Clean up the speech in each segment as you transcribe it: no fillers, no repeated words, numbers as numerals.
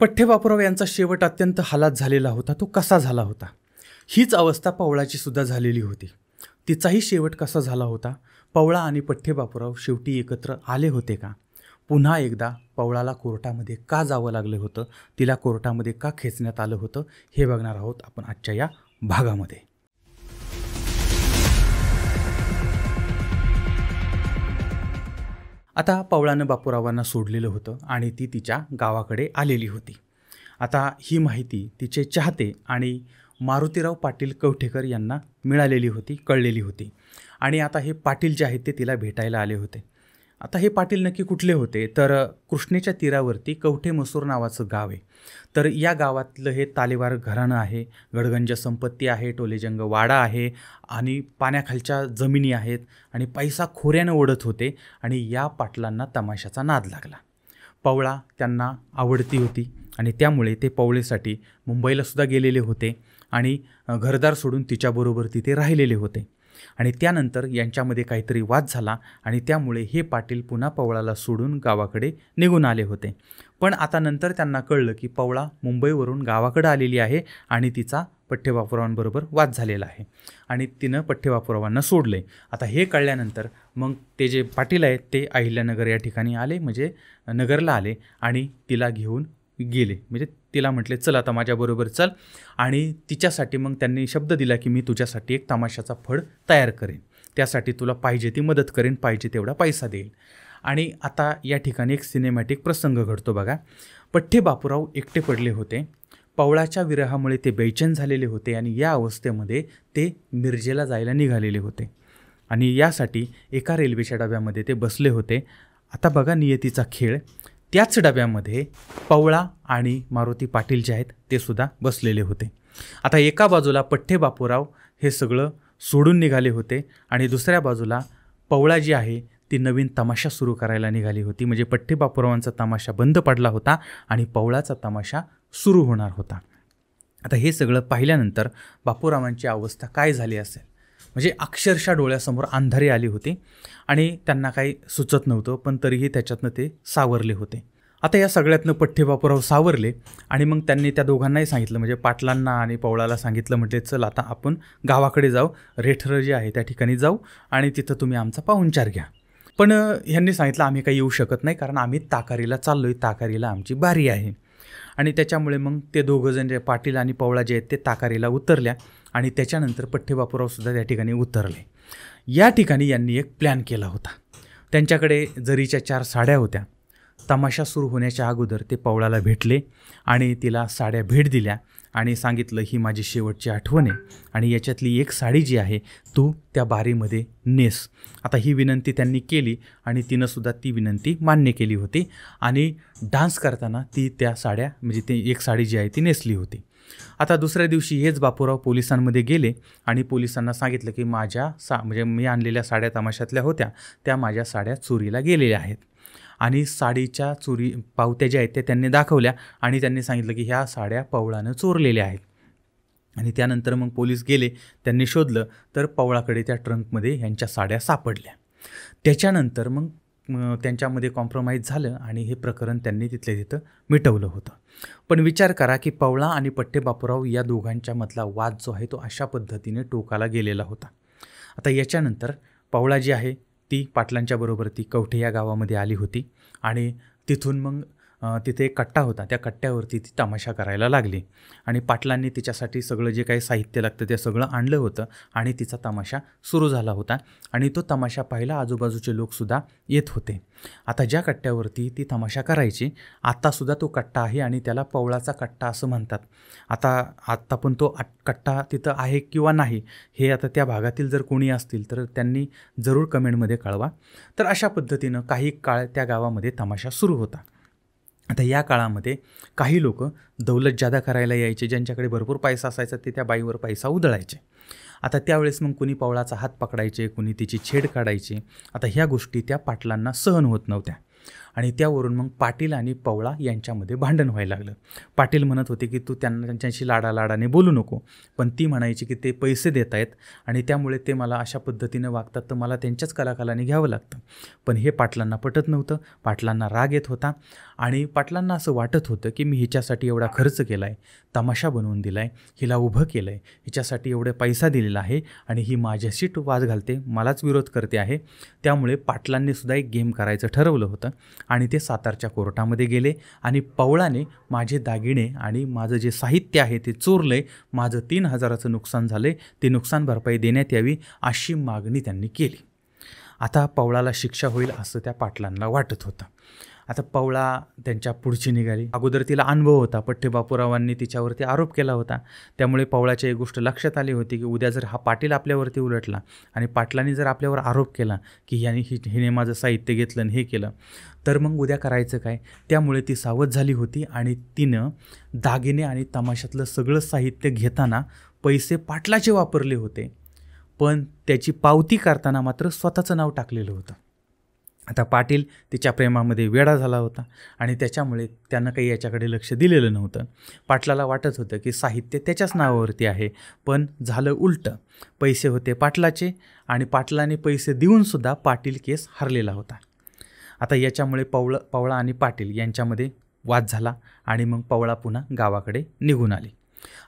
पठ्ठेबापूराव यांचा शेवट अत्यंत हालात झालेला होता. तो कसा झाला होता? हीच अवस्था पवळाची सुद्धा झालेली होती. तिचाही शेवट कसा झाला होता? पवळा आणि पठ्ठेबापूराव शेवटी एकत्र आले होते का? पुन्हा एकदा पवळाला कोर्टामध्ये का जावं लागलं होतं? तिला कोर्टामध्ये का खेचण्यात आलं होतं? हे बघणार आहोत आपण आजच्या या भागामध्ये. आता पवळानं बापूरावांना सोडलेलं होतं आणि ती तिच्या गावाकडे आलेली होती. आता ही माहिती तिचे चाहते आणि मारुतीराव पाटील कवठेकर यांना मिळालेली होती, कळलेली होती. आणि आता हे पाटील जे आहेत ते तिला भेटायला आले होते. आता हे पाटील नक्की कुठले होते? तर कृष्णेच्या तीरावरती कवठे मसूर नावाचं गाव आहे. तर या गावातलं हे तालेवार घराणं आहे, गडगंज संपत्ती आहे, टोलेजंग वाडा आहे आणि पाण्याखालच्या जमिनी आहेत आणि पैसा खोऱ्यानं ओढत होते. आणि या पाटलांना तमाशाचा नाद लागला. पवळा त्यांना आवडती होती आणि त्यामुळे ते पवळेसाठी मुंबईलासुद्धा गेलेले होते आणि घरदार सोडून तिच्याबरोबर तिथे राहिलेले होते. आणि त्यानंतर यांच्यामध्ये काहीतरी वाद झाला आणि त्यामुळे हे पाटील पुन्हा पवळाला सोडून गावाकडे निघून आले होते. पण आता नंतर त्यांना कळलं की पवळा मुंबईवरून गावाकडे आलेली आहे आणि तिचा पठ्ठेबापूरावांबरोबर वाद झालेला आहे आणि तिनं पठ्ठेबापूरावांना सोडले. आता हे कळल्यानंतर मग ते जे पाटील आहेत ते अहिल्यानगर या ठिकाणी आले, म्हणजे नगरला आले आणि तिला घेऊन गेले. म्हणजे तिला म्हटले चल आता माझ्याबरोबर चल. आणि तिच्यासाठी मग त्यांनी शब्द दिला की मी तुझ्यासाठी एक तमाशाचा फड तयार करेन, त्यासाठी तुला पाहिजे ती मदत करेन, पाहिजे तेवढा पैसा देईल. आणि आता या ठिकाणी एक सिनेमॅटिक प्रसंग घडतो बघा. पठ्ठेबापूराव एकटे पडले होते. पवळाच्या विरहामुळे ते बेचैन झालेले होते आणि या अवस्थेमध्ये ते मिरजेला जायला निघालेले होते आणि यासाठी एका रेल्वेच्या डब्यामध्ये ते बसले होते. आता बघा नियतीचा खेळ. त्याच डब्यामध्ये पवळा आणि मारुती पाटील जे आहेत ते सुद्धा बसलेले होते. आता एका बाजूला पठ्ठेबापूराव हे सगळं सोडून निघाले होते आणि दुसऱ्या बाजूला पवळा जी आहे ती नवीन तमाशा सुरू करायला निघाली होती. म्हणजे पठ्ठेबापूरावांचा तमाशा बंद पडला होता आणि पवळाचा तमाशा सुरू होणार होता. आता हे सगळं पाहिल्यानंतर बापूरावांची अवस्था काय झाली असेल? म्हणजे अक्षरशः डोळ्यासमोर अंधारी आली होती आणि त्यांना काही सुचत नव्हतं, पण तरीही त्याच्यातनं ते सावरले होते. आता या सगळ्यातनं पठ्ठेबापूराव सावरले आणि मग त्यांनी त्या दोघांनाही सांगितलं, म्हणजे पाटलांना आणि पवळाला सांगितलं, म्हटले चल आता आपण गावाकडे जाऊ, रेठरं जे आहे त्या ठिकाणी जाऊ आणि तिथं तुम्ही आमचा पाहुणचार घ्या. पण ह्यांनी सांगितलं आम्ही काही येऊ शकत नाही, कारण आम्ही ताकारीला चाललो आहे, ताकारीला आमची बारी आहे. आणि त्याच्यामुळे मग ते दोघंजण जे पाटील आणि पवळा जे आहेत ते ताकारीला उतरल्या आणि त्याच्यानंतर पठ्ठेबापूरावसुद्धा त्या ठिकाणी उतरले. या ठिकाणी यांनी एक प्लॅन केला होता. त्यांच्याकडे जरीच्या 4 साड्या होत्या. तमाशा सुरू होण्याच्या अगोदर ते पवळाला भेटले आणि तिला साड्या भेट दिल्या आणि सांगितलं ही माझी शेवटची आठवण आहे आणि याच्यातली एक साडी जी आहे तू त्या बारीमध्ये नेस. आता ही विनंती त्यांनी केली आणि तिनंसुद्धा ती विनंती मान्य केली होती आणि डान्स करताना ती त्या साड्या, म्हणजे ती एक साडी जी आहे ती नेसली होती. आता दुसऱ्या दिवशी हेच बापूराव पोलिसांमध्ये गेले आणि पोलिसांना सांगितलं की म्हणजे मी आणलेल्या साड्या तमाशातल्या होत्या, त्या माझ्या साड्या चोरीला गेलेल्या आहेत. आणि साडीच्या पावत्या ज्या आहेत त्या त्यांनी दाखवल्या आणि त्यांनी सांगितलं की ह्या साड्या पवळानं चोरलेल्या आहेत. आणि त्यानंतर मग पोलीस गेले, त्यांनी शोधलं तर पवळाकडे त्या ट्रंकमध्ये ह्यांच्या साड्या सापडल्या. त्याच्यानंतर मग त्यांच्यामध्ये कॉम्प्रोमाइज झालं आणि हे प्रकरण त्यांनी तिथल्या तिथं मिटवलं होतं. पण विचार करा की पवळा आणि पठ्ठेबापूराव या दोघांच्या मधला वाद जो आहे तो अशा पद्धतीने टोकाला गेलेला होता. आता याच्यानंतर पवळा जी आहे ती पाटलांच्या बरोबर ती कवठे या गावामध्ये आली होती आणि तिथून मग तिथे एक कट्टा होता, त्या कट्ट्यावरती ती तमाशा करायला लागली आणि पाटलांनी तिच्यासाठी सगळं जे काही साहित्य लागतं ते सगळं आणलं होतं आणि तिचा तमाशा सुरू झाला होता आणि तो तमाशा पाहायला आजूबाजूचे लोकसुद्धा येत होते. आता ज्या कट्ट्यावरती ती तमाशा करायची आत्तासुद्धा तो कट्टा आहे आणि त्याला पवळाचा कट्टा असं म्हणतात. आत्ता पण तो कट्टा तिथं आहे किंवा नाही हे आता त्या भागातील जर कोणी असतील तर त्यांनी जरूर कमेंटमध्ये कळवा. तर अशा पद्धतीनं काही काळ त्या गावामध्ये तमाशा सुरू होता. आता या काळामध्ये काही लोक दौलत जादा करायला यायचे, ज्यांच्याकडे भरपूर पैसा असायचा ते त्या बाईवर पैसा उधळायचे. आता त्यावेळेस मग कुणी पवळाचा हात पकडायचे, कुणी तिची छेड काढायची. आता ह्या गोष्टी त्या पाटलांना सहन होत नव्हत्या आणि त्यावरून मग पाटील आणि पवळा यांच्यामध्ये भांडण व्हायला लागलं. पाटील म्हणत होते की तू त्यांच्याशी लाडाने बोलू नको, पण ती म्हणायची की ते पैसे देत आहेत आणि त्यामुळे ते मला अशा पद्धतीने वागतात तर मला त्यांच्याच कलाकालाने घ्यावं लागतं. पण हे पाटलांना पटत नव्हतं, पाटलांना राग येत होता आणि पाटलांना असं वाटत होतं की मी हिच्यासाठी एवढा खर्च केला आहे, तमाशा बनवून दिला आहे, हिला उभं केलं आहे, हिच्यासाठी एवढे पैसा दिलेला आहे आणि ही माझ्याशी वाद घालते, मलाच विरोध करते आहे. त्यामुळे पाटलांनीसुद्धा एक गेम करायचं ठरवलं होतं आणि ते सातारच्या कोर्टामध्ये गेले आणि पवळाने माझे दागिने आणि माझं जे साहित्य आहे ते चोरलं आहे, माझं 3,000चं नुकसान झालं आहे, ते नुकसान भरपाई देण्यात यावी अशी मागणी त्यांनी केली. आता पवळाला शिक्षा होईल असं त्या पाटलांना वाटत होतं. आता पवळा त्यांच्या पुढची निघाली. अगोदर तिला अनुभव होता, पठ्ठे-बापूरावांनी तिच्यावरती आरोप केला होता, त्यामुळे पवळाची एक गोष्ट लक्षात आली होती की उद्या जर हा पाटील आपल्यावरती उलटला आणि पाटलांनी जर आपल्यावर आरोप केला की हिने माझं साहित्य घेतलं आणि हे केलं, तर मग उद्या करायचं काय. त्यामुळे ती सावध झाली होती आणि तिनं दागिने आणि तमाशातलं सगळं साहित्य घेताना पैसे पाटलाचे वापरले होते, पण त्याची पावती करताना मात्र स्वतःचं नाव टाकलेलं होतं. आता पाटील तिच्या प्रेमामध्ये वेडा झाला होता आणि त्याच्यामुळे त्यानं काही याच्याकडे लक्ष दिलेलं नव्हतं. पाटलाला वाटत होतं की साहित्य त्याच्याच नावावरती आहे, पण झालं उलटं. पैसे होते पाटलाचे आणि पाटलाने पैसे देऊनसुद्धा पाटील केस हरलेला होता. आता याच्यामुळे पवळा आणि पाटील यांच्यामध्ये वाद झाला आणि मग पवळा पुन्हा गावाकडे निघून आली.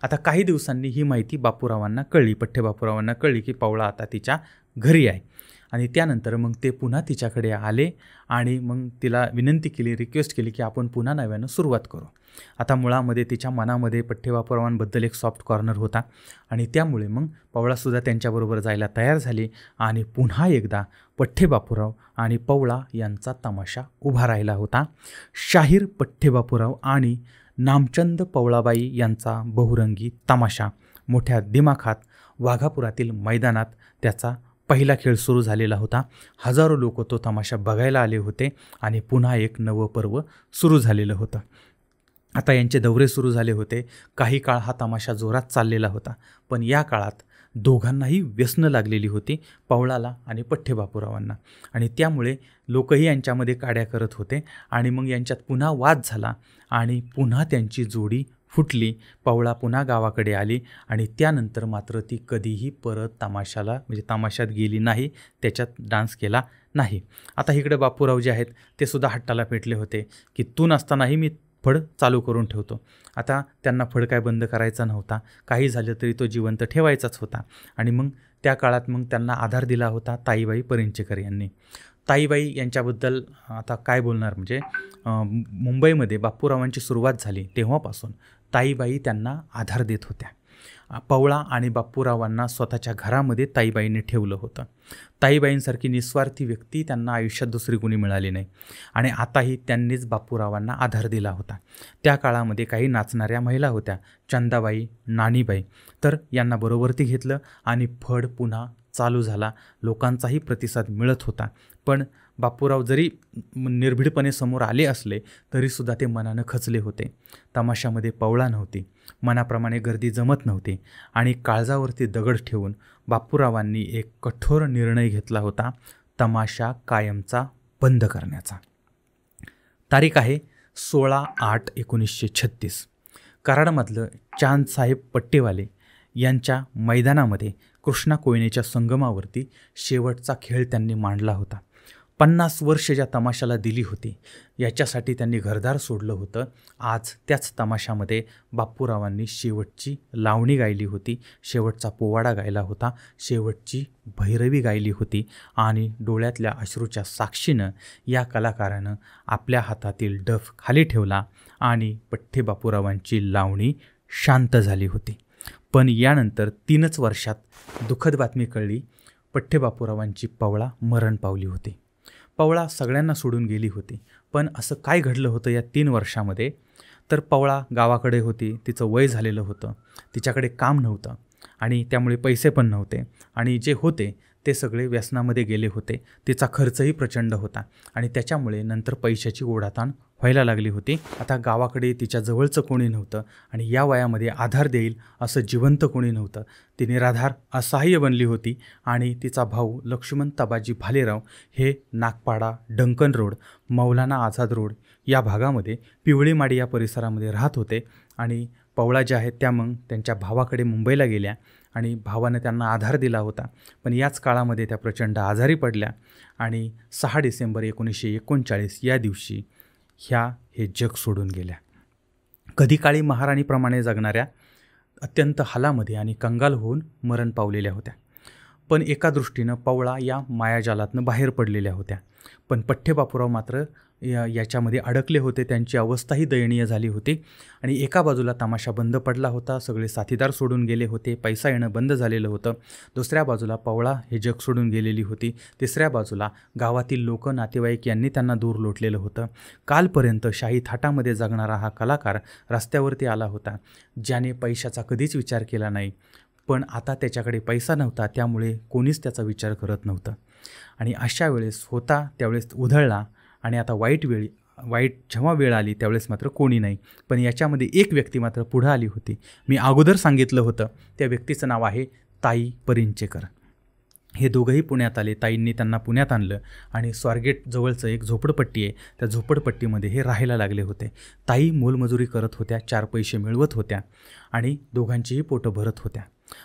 आता काही दिवसांनी ही माहिती बापूरावांना कळली, पठ्ठे-बापूरावांना कळली की पवळा आता तिच्या घरी आहे आणि त्यानंतर मग ते पुन्हा तिच्याकडे आले आणि मग तिला विनंती केली, रिक्वेस्ट केली की आपण पुन्हा नव्यानं सुरुवात करू. आता मुळामध्ये तिच्या मनामध्ये पठ्ठे-बापूरावांबद्दल एक सॉफ्ट कॉर्नर होता आणि त्यामुळे मग पवळासुद्धा त्यांच्याबरोबर जायला तयार झाली आणि पुन्हा एकदा पठ्ठे-बापूराव आणि पवळा यांचा तमाशा उभा राहिला होता. शाहीर पठ्ठे-बापूराव आणि नामचंद पवळाबाई यांचा बहुरंगी तमाशा मोठ्या दिमाखात वाघापुरातील मैदानात त्याचा पहिला खेळ सुरू झालेला होता. हजारो लोक तो तमाशा बघायला आले होते आणि पुन्हा एक नवं पर्व सुरू झालेलं होतं. आता यांचे दौरे सुरू झाले होते. काही काळ हा तमाशा जोरात चाललेला होता, पण या काळात दोघांनाही व्यसनं लागलेली होती, पवळाला आणि पठ्ठे-बापूरावांना, आणि त्यामुळे लोकही यांच्यामध्ये काड्या करत होते आणि मग यांच्यात पुन्हा वाद झाला आणि पुन्हा त्यांची जोडी फुटली. पवळा पुन्हा गावाकडे आली आणि त्यानंतर मात्र ती कधीही परत तमाशात गेली नाही, त्याच्यात डान्स केला नाही. आता इकडे बापूराव जे आहेत ते सुद्धा हट्टाला पेटले होते की तू नसतानाही मी फड चालू करून ठेवतो. आता त्यांना फड काय बंद करायचा नव्हता, काही झालं तरी तो जिवंत ठेवायचाच होता. आणि मग त्या काळात मग त्यांना आधार दिला होता ताईबाई परिंचेकर यांनी. ताईबाई यांच्याबद्दल आता काय बोलणार, म्हणजे मुंबईमध्ये बापूरावांची सुरुवात झाली तेव्हापासून ताईबाई त्यांना आधार देत होत्या. पवळा आणि बापूरावांना स्वतःच्या घरामध्ये ताईबाईंनी ठेवलं होतं. ताईबाईंसारखी निस्वार्थी व्यक्ती त्यांना आयुष्यात दुसरी कोणी मिळाली नाही आणि आताही त्यांनीच बापूरावांना आधार दिला होता. त्या काळामध्ये काही नाचणाऱ्या महिला होत्या, चंदाबाई, नानीबाई, तर यांना बरोबरती घेतलं आणि फड पुन्हा चालू झाला. लोकांचाही प्रतिसाद मिळत होता, पण बापूराव जरी निर्भीडपणे समोर आले असले तरीसुद्धा ते मनानं खचले होते. तमाशामध्ये पवळा नव्हती, मनाप्रमाणे गर्दी जमत नव्हती आणि काळजावरती दगड ठेवून बापूरावांनी एक कठोर निर्णय घेतला होता, तमाशा कायमचा बंद करण्याचा. तारीख आहे 16/8/1936. कराडमधलं चांदसाहेब पट्टेवाले यांच्या मैदानामध्ये कृष्णा कोयनेच्या संगमावरती शेवटचा खेळ त्यांनी मांडला होता. 50 वर्ष ज्या तमाशाला दिली होती याच्यासाठी त्यांनी घरदार सोडलं होतं. आज त्याच तमाशामध्ये बापूरावांनी शेवटची लावणी गायली होती, शेवटचा पोवाडा गायला होता, शेवटची भैरवी गायली होती आणि डोळ्यातल्या अश्रूच्या साक्षीनं या कलाकारानं आपल्या हातातील डफ खाली ठेवला आणि पठ्ठे-बापूरावांची लावणी शांत झाली होती. पण यानंतर 3च वर्षात दुःखद बातमी कळली, पठ्ठे-बापूरावांची पवळा मरण पावली होती. पवळा सगळ्यांना सोडून गेली होती, पण असं काय घडलं होतं या 3 वर्षामध्ये, तर पवळा गावाकडे होती, तिचं वय झालेलं होतं, तिच्याकडे काम नव्हतं आणि त्यामुळे पैसे पण नव्हते आणि जे होते ते सगळे व्यसनामध्ये गेले होते. तिचा खर्चही प्रचंड होता आणि त्याच्यामुळे नंतर पैशाची ओढाताण व्हायला लागली होती. आता गावाकडे तिच्या जवळचं कोणी नव्हतं आणि या वयामध्ये आधार देईल असं जिवंत कोणी नव्हतं. ती निराधार असहाय्य बनली होती आणि तिचा भाऊ लक्ष्मण तबाजी भालेराव हे नागपाडा, डंकन रोड, मौलाना आझाद रोड या भागामध्ये पिवळीमाडी या परिसरामध्ये राहत होते आणि पवळा ज्या आहेत त्या मग त्यांच्या भावाकडे मुंबईला गेल्या आणि भावानं त्यांना आधार दिला होता. पण याच काळामध्ये त्या प्रचंड आजारी पडल्या आणि 6 डिसेंबर 1939 या दिवशी ह्या हे जग सोडून गेल्या. कधी काळी महाराणीप्रमाणे जगणाऱ्या अत्यंत हालामध्ये आणि कंगाल होऊन मरण पावलेल्या होत्या. पण एका दृष्टीनं पवळा या मायाजालातनं बाहेर पडलेल्या होत्या. पण पठ्ठे बापूराव मात्र याच्यामध्ये अडकले होते. त्यांची अवस्थाही दयनीय झाली होती. आणि एका बाजूला तमाशा बंद पडला होता, सगळे साथीदार सोडून गेले होते, पैसा येणं बंद झालेलं होतं. दुसऱ्या बाजूला पवळा हे जग सोडून गेलेली होती. तिसऱ्या बाजूला गावातील लोक, नातेवाईक यांनी त्यांना दूर लोटलेलं होतं. कालपर्यंत शाही थाटामध्ये जगणारा हा कलाकार रस्त्यावरती आला होता, ज्याने पैशाचा कधीच विचार केला नाही. पण आता त्याच्याकडे पैसा नव्हता, त्यामुळे कोणीच त्याचा विचार करत नव्हतं. आणि अशा वेळेस होता त्यावेळेस उधळला. आणि आता वाईट जेव्हा वेळ आली त्यावेळेस मात्र कोणी नाही. पण याच्यामध्ये एक व्यक्ती मात्र पुढं आली होती. मी अगोदर सांगितलं होतं, त्या व्यक्तीचं नाव आहे ताई परिंचेकर. हे दोघंही पुण्यात आले. ताईंनी त्यांना पुण्यात आणलं आणि स्वारगेट जवळचं एक झोपडपट्टी आहे, त्या झोपडपट्टीमध्ये हे राहायला लागले होते. ताई मोलमजुरी करत होत्या, 4 पैसे मिळवत होत्या आणि दोघांचीही पोटं भरत होत्या.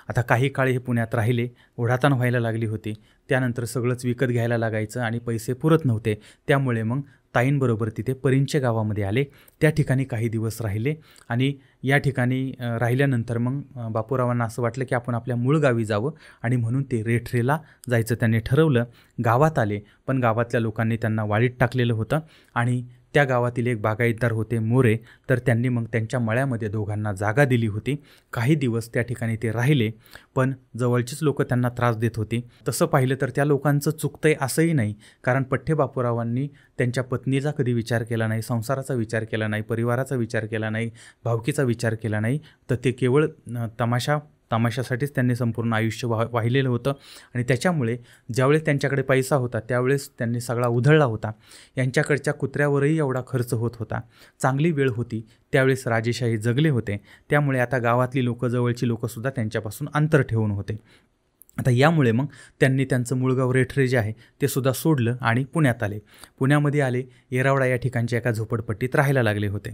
आता काही काळ हे पुण्यात राहिले. ओढाताण व्हायला लागली होती. त्यानंतर सगळंच विकत घ्यायला लागायचं आणि पैसे पुरत नव्हते. त्यामुळे मग ताईंबरोबर तिथे परिंचे गावामध्ये आले. त्या ठिकाणी काही दिवस राहिले आणि या ठिकाणी राहिल्यानंतर मग बापूरावांना असं वाटलं की आपण आपल्या मूळ गावी जावं आणि म्हणून ते रेठरेला जायचं त्यांनी ठरवलं. गावात आले, पण गावातल्या लोकांनी त्यांना वाळीत टाकलेलं होतं आणि त्या गावातील एक बागायतदार होते मोरे, तर त्यांनी मग त्यांच्या मळ्यामध्ये दोघांना जागा दिली होती. काही दिवस त्या ठिकाणी ते राहिले, पण जवळचीच लोक त्यांना त्रास देत होती. तसं पाहिलं तर त्या लोकांचं चुकतंय असंही नाही, कारण पठ्ठे बापूरावांनी त्यांच्या पत्नीचा कधी विचार केला नाही, संसाराचा विचार केला नाही, परिवाराचा विचार केला नाही, भावकीचा विचार केला नाही. तर ते केवळ तमाशासाठीच त्यांनी संपूर्ण आयुष्य वाहिलेलं होतं. आणि त्याच्यामुळे ज्यावेळेस त्यांच्याकडे पैसा होता त्यावेळेस त्यांनी सगळा उधळला होता. यांच्याकडच्या कुत्र्यावरही एवढा खर्च होत होता. चांगली वेळ होती त्यावेळेस राजेशाही जगले होते. त्यामुळे आता गावातली लोक, जवळची लोकंसुद्धा त्यांच्यापासून अंतर ठेवून होते. आता यामुळे मग त्यांनी त्यांचं मूळगाव रेठरे जे आहे ते सुद्धा सोडलं आणि पुण्यात आले. पुण्यामध्ये आले, येरावडा या ठिकाणच्या एका झोपडपट्टीत राहायला लागले होते.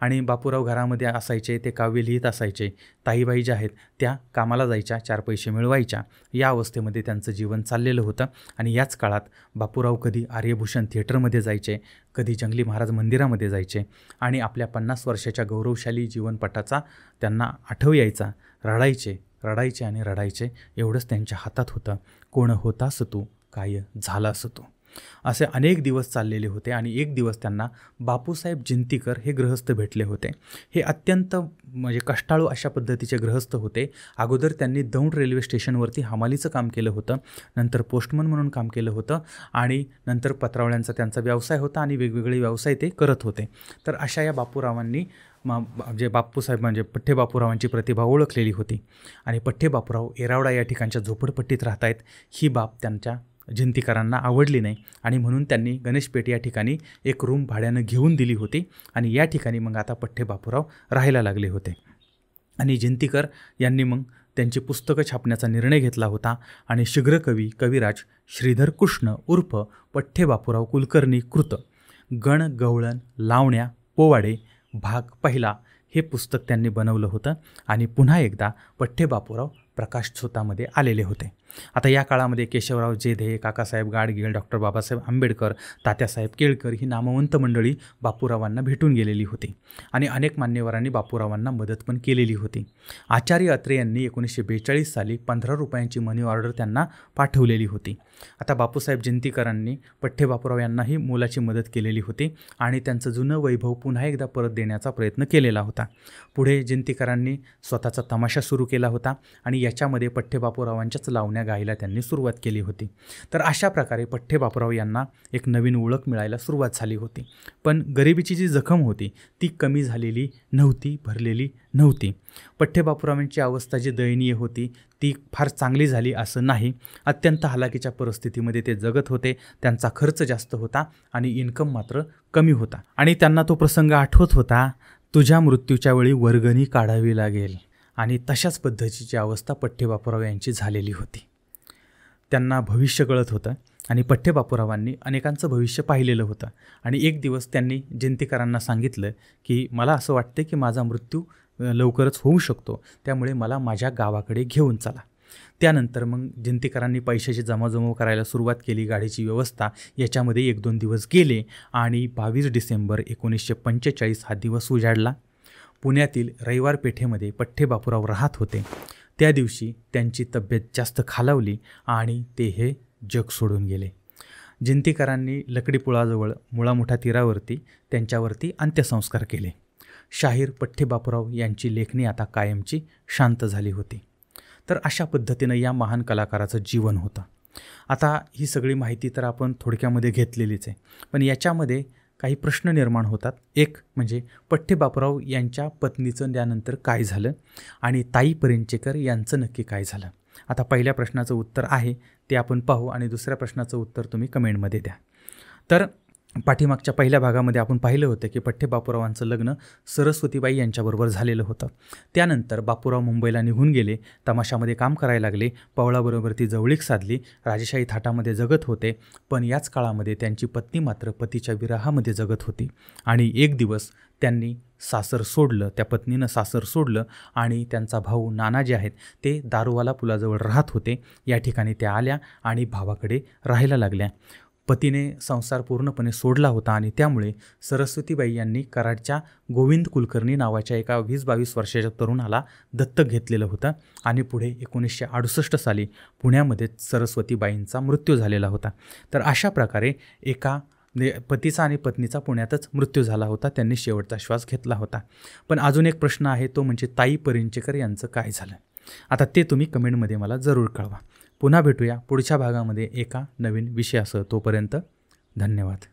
आणि बापूराव घरामध्ये असायचे, ते काव्य लिहित असायचे. ताईबाई ज्या आहेत त्या कामाला जायच्या, 4 पैसे मिळवायच्या. या अवस्थेमध्ये त्यांचं जीवन चाललेलं होतं. आणि याच काळात बापूराव कधी आर्यभूषण थिएटरमध्ये जायचे, कधी जंगली महाराज मंदिरामध्ये जायचे आणि आपल्या 50 वर्षाच्या गौरवशाली जीवनपटाचा त्यांना आठव यायचा. रडायचे आणि रडायचे. एवढंच त्यांच्या हातात होतं. कोण होतास तू, काय झालास तू. असे अनेक दिवस चाललेले होते. आणि एक दिवस त्यांना बापूसाहेब जिंतीकर हे गृहस्थ भेटले होते. हे अत्यंत म्हणजे कष्टाळू अशा पद्धतीचे गृहस्थ होते. अगोदर त्यांनी दौंड रेल्वे स्टेशनवरती हमालीचं काम केलं होतं, नंतर पोस्टमन म्हणून काम केलं होतं आणि नंतर पत्रावळ्यांचा त्यांचा व्यवसाय होता आणि वेगवेगळे व्यवसाय ते करत होते. तर अशा या बापूरावांनी जे बापूसाहेब म्हणजे पठ्ठे बापूरावांची प्रतिभा ओळखलेली होती. आणि पठ्ठे बापूराव येरावडा या ठिकाणच्या झोपडपट्टीत राहत आहेत ही बाब त्यांच्या जिंतीकरांना आवडली नाही. आणि म्हणून त्यांनी गणेशपेठ या ठिकाणी एक रूम भाड्यानं घेऊन दिली होती. आणि या ठिकाणी मग आता पठ्ठे बापूराव राहायला लागले होते. आणि जिंतीकर यांनी मग त्यांची पुस्तकं छापण्याचा निर्णय घेतला होता. आणि शीघ्रकवी कविराज श्रीधर कृष्ण उर्फ पठ्ठे बापूराव कुलकर्णी कृत गण गवळण लावण्या पोवाडे भाग पहिला हे पुस्तक त्यांनी बनवलं होतं. आणि पुन्हा एकदा पठ्ठे बापूराव प्रकाशझोतामध्ये आलेले होते. आता या काळामध्ये केशवराव जेधे, काकासाहेब गाडगीळ, डॉक्टर बाबासाहेब आंबेडकर, तात्यासाहेब केळकर ही नामवंत मंडळी बापूरावांना भेटून गेलेली होती. आणि अनेक मान्यवरांनी बापूरावांना मदत पण केलेली होती. आचार्य अत्रे यांनी 1942 साली 15 रुपयांची मनी ऑर्डर त्यांना पाठवलेली होती. आता बापूसाहेब जिंतीकरांनी पठ्ठे बापूराव यांनाही मोलाची मदत केलेली होती आणि त्यांचं जुनं वैभव पुन्हा एकदा परत देण्याचा प्रयत्न केलेला होता. पुढे जिंतीकरांनी स्वतःचा तमाशा सुरू केला होता आणि याच्यामध्ये पठ्ठे बापूरावांच्याच लावण्या गायला त्यांनी सुरुवात केली होती. तर अशा प्रकारे पठ्ठे बापूराव यांना एक नवीन ओळख मिळायला सुरुवात झाली होती. पण गरिबीची जी जखम होती ती कमी झालेली नव्हती, भरलेली नव्हती. पठ्ठे बापूरावांची अवस्था जी दयनीय होती ती फार चांगली झाली असं नाही. अत्यंत हालाकीच्या परिस्थितीमध्ये ते जगत होते. त्यांचा खर्च जास्त होता आणि इन्कम मात्र कमी होता. आणि त्यांना तो प्रसंग आठवत होता, तुझ्या मृत्यूच्या वेळी वर्गणी काढावी लागेल. आणि तशाच पद्धतीची अवस्था पठ्ठे बापूराव यांची झालेली होती. त्यांना भविष्य कळत होतं आणि पठ्ठे बापूरावांनी अनेकांचं भविष्य पाहिलेलं होतं. आणि एक दिवस त्यांनी जिंतीकरांना सांगितलं की मला असं वाटतं की माझा मृत्यू लवकरच होऊ शकतो, त्यामुळे मला माझ्या गावाकडे घेऊन चला. त्यानंतर मग जयंतीकरांनी पैशाची जमाजमव करायला सुरुवात केली, गाडीची व्यवस्था, याच्यामध्ये 1-2 दिवस गेले आणि 22 डिसेंबर 1945 हा दिवस उजाडला. पुण्यातील रविवार पेठेमध्ये पठ्ठे बापूराव राहत होते. त्या दिवशी त्यांची तब्येत जास्त खालावली आणि ते हे जग सोडून गेले. जयंतीकरांनी लकडीपुळाजवळ मुळामुठा तीरावरती त्यांच्यावरती अंत्यसंस्कार केले. शाहीर पठ्ठे बापूराव यांची लेखणी आता कायमची शांत झाली होती. तर अशा पद्धतीनं या महान कलाकाराचं जीवन होतं. आता ही सगळी माहिती तर आपण थोडक्यामध्ये घेतलेलीच आहे, पण याच्यामध्ये काही प्रश्न निर्माण होतात. एक म्हणजे पठ्ठे बापूराव यांच्या पत्नीचं त्यानंतर काय झालं आणि ताई परिंचेकर यांचं नक्की काय झालं. आता पहिल्या प्रश्नाचं उत्तर आहे ते आपण पाहू आणि दुसऱ्या प्रश्नाचं उत्तर तुम्ही कमेंटमध्ये द्या. तर पाठीमागच्या पहिल्या भागामध्ये आपण पाहिलं होतं की पठ्ठे बापूरावांचं लग्न सरस्वतीबाई यांच्याबरोबर झालेलं होतं. त्यानंतर बापूराव मुंबईला निघून गेले, तमाशामध्ये काम करायला लागले, पवळाबरोबर ती जवळीक साधली, राजेशाही थाटामध्ये जगत होते. पण याच काळामध्ये त्यांची पत्नी मात्र पतीच्या विरहामध्ये जगत होती आणि एक दिवस त्यांनी सासर सोडलं, त्या पत्नीनं सासर सोडलं आणि त्यांचा भाऊ नाना जे आहेत ते दारूवाला पुलाजवळ राहत होते. या ठिकाणी त्या आल्या आणि भावाकडे राहायला लागल्या. पतीने संसार पूर्णपणे सोडला होता आणि त्यामुळे सरस्वतीबाई यांनी कराडच्या गोविंद कुलकर्णी नावाच्या एका 20-22 वर्षाच्या तरुणाला दत्तक घेतलेलं होतं आणि पुढे 1968 साली पुण्यामध्ये सरस्वतीबाईंचा मृत्यू झालेला होता. तर अशा प्रकारे एका पतीचा आणि पत्नीचा पुण्यातच मृत्यू झाला होता, त्यांनी शेवटचा श्वास घेतला होता. पण अजून एक प्रश्न आहे, तो म्हणजे ताई परिंचेकर यांचं काय झालं. आता ते तुम्ही कमेंटमध्ये मला जरूर कळवा. पुन्हा भेटूया पुढच्या भागामध्ये एका नवीन विषयासह. तोपर्यंत धन्यवाद.